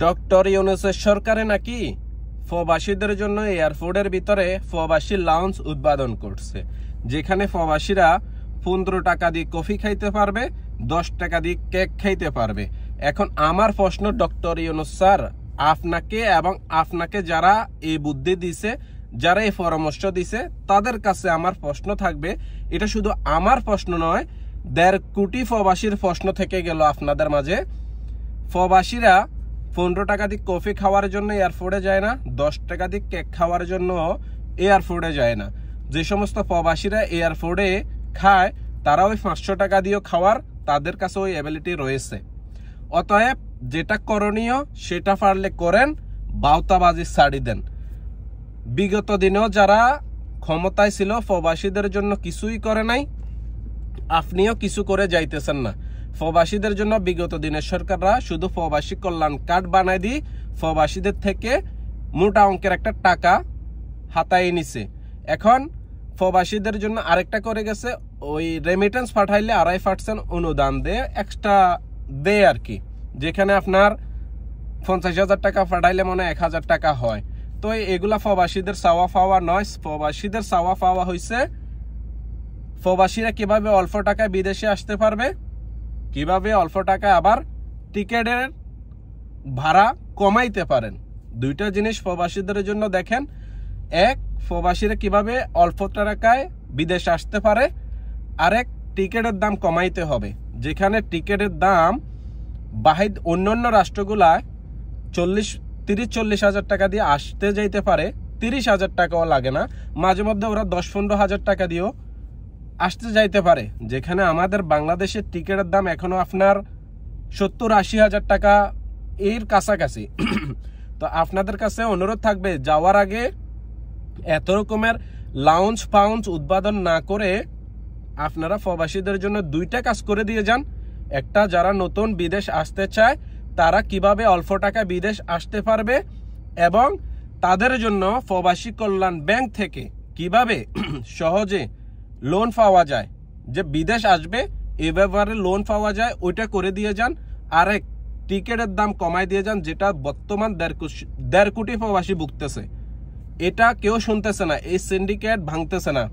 Doctor ইউনূসের সরকারে নাকি প্রবাসীদের জন্য এয়ারপোর্টের ভিতরে প্রবাসী লাউঞ্জ উদ্বোধন করছে, যেখানে প্রবাসীরা 15 টাকা দিয়ে কফি খাইতে পারবে, 10 টাকা দিয়ে কেক খাইতে পারবে। এখন আমার প্রশ্ন, ডক্টর ইউনূস স্যার, আপনাকে এবং আপনাকে যারা এই বুদ্ধি দিছে, যারা এই পরামর্শ দিছে, তাদের কাছে আমার প্রশ্ন থাকবে, এটা শুধু আমার প্রশ্ন নয়, 1.5 কোটি প্রবাসীর প্রশ্ন থেকে গেল আপনাদের মাঝে। প্রবাসীরা 15 টাকা দিয়ে কফি খাওয়ার জন্য এয়ারপোর্টে যায় না, 10 টাকা দিয়ে কেক খাওয়ার জন্য এয়ারপোর্টে যায় না। যে সমস্ত প্রবাসীরা এয়ারপোর্টে খায়, তারা ওই 500 টাকা দিয়েও খাওয়ার তাদের কাছে ওই অ্যাবিলিটি রয়েছে। অতএব যেটা করণীয় সেটা পারলে করেন, বাউতাবাজি ছাড়ি দেন। বিগত দিনেও যারা ক্ষমতায় ছিল প্রবাসীদের জন্য কিছুই করে নাই, আপনিও কিছু করে যাইতেছেন না। প্রবাসীদের জন্য বিগত দিনের সরকাররা শুধু প্রবাসী কল্যাণ কার্ড বানায় দিয়ে প্রবাসীদের থেকে মোটা অঙ্কের একটা টাকা হাতায় নিছে। এখন প্রবাসীদের জন্য আরেকটা করে গেছে, ওই রেমিটেন্স পাঠাইলে 2.5% অনুদান দেয়, এক্সট্রা দেয় আর কি, যেখানে আপনার 50,000 টাকা পাঠাইলে মনে 1,000 টাকা হয়। তো এগুলা প্রবাসীদের চাওয়া পাওয়া নয়। প্রবাসীদের চাওয়া পাওয়া হয়েছে প্রবাসীরা কিভাবে অল্প টাকায় বিদেশে আসতে পারবে, কিভাবে অল্প টাকায় আবার টিকেটের ভাড়া কমাইতে পারেন। দুইটা জিনিস প্রবাসীদের জন্য দেখেন। এক, প্রবাসীরা কিভাবে অল্প টাকায় বিদেশে আসতে পারে, আরেক, টিকেটের দাম কমাইতে হবে। যেখানে টিকেটের দাম বাহির অন্যান্য রাষ্ট্রগুলায় 30-40 হাজার টাকা দিয়ে আসতে যাইতে পারে, 30,000 টাকাও লাগে না, মাঝে মধ্যে ওরা 10-15 হাজার টাকা দিয়েও আসতে যাইতে পারে। যেখানে আমাদের বাংলাদেশের টিকেটের দাম এখনো আপনার 70-80 হাজার টাকা এর কাছাকাছি। তো আপনাদের কাছে অনুরোধ থাকবে, যাওয়ার আগে এত রকমের লাউঞ্জ ফাউঞ্জ উদ্বোধন না করে আপনারা প্রবাসীদের জন্য দুইটা কাজ করে দিয়ে যান। একটা, যারা নতুন বিদেশ আসতে চায় তারা কিভাবে অল্প টাকা বিদেশ আসতে পারবে, এবং তাদের জন্য প্রবাসী কল্যাণ ব্যাংক থেকে কিভাবে সহজে লোন পাওয়া যায়, যে বিদেশ আসবে এ ব্যাপারে লোন পাওয়া যায়, ওইটা করে দিয়ে যান। আরেক, টিকেটের দাম কমাই দিয়ে যান, যেটা বর্তমান 1.5 কোটি প্রবাসী ভুগতেছে। এটা কেউ শুনতেছে না, এই সিন্ডিকেট ভাঙতেছে না,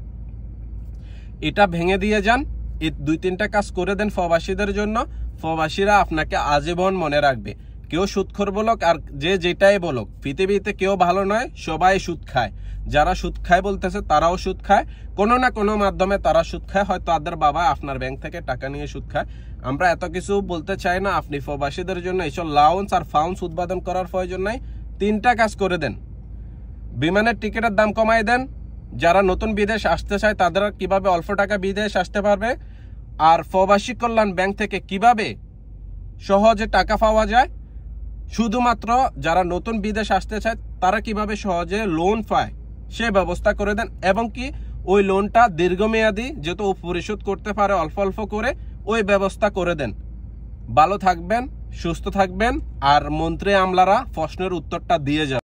এটা ভেঙে দিয়ে যান। এই 2-3টা কাজ করে দেন প্রবাসীদের জন্য। প্রবাসীরা আপনাকে আজীবন মনে রাখবে। কেউ সুদখোর বলুক আর যে যেটাই বলুক, পৃথিবীতে কেউ ভালো নয়, সবাই সুদ খায়। যারা সুদ খায় বলতেছে তারাও সুদ খায়, কোনো না কোনো মাধ্যমে তারা সুদ খায়। হয়তো তাদের বাবা আপনার ব্যাংক থেকে টাকা নিয়ে সুদ খায়। আমরা এত কিছু বলতে চাই না। আপনি প্রবাসীদের জন্য এইসব লাউন্স আর ফাউন্স উৎপাদন করার প্রয়োজন নাই। 3টা কাজ করে দেন। বিমানের টিকিটের দাম কমাই দেন, যারা নতুন বিদেশ আসতে চায় তাদের কিভাবে অল্প টাকা বিদেশ আসতে পারবে, আর প্রবাসী কল্যাণ ব্যাংক থেকে কিভাবে সহজে টাকা পাওয়া যায়, শুধুমাত্র যারা নতুন বিদেশ আসতে চায় তারা কিভাবে সহজে লোন পায় সে ব্যবস্থা করে দেন। এবং কি ওই লোনটা দীর্ঘমেয়াদী, যেহেতু পরিশোধ করতে পারে অল্প অল্প করে, ওই ব্যবস্থা করে দেন। ভালো থাকবেন, সুস্থ থাকবেন, আর মন্ত্রী আমলারা প্রশ্নের উত্তরটা দিয়ে যান।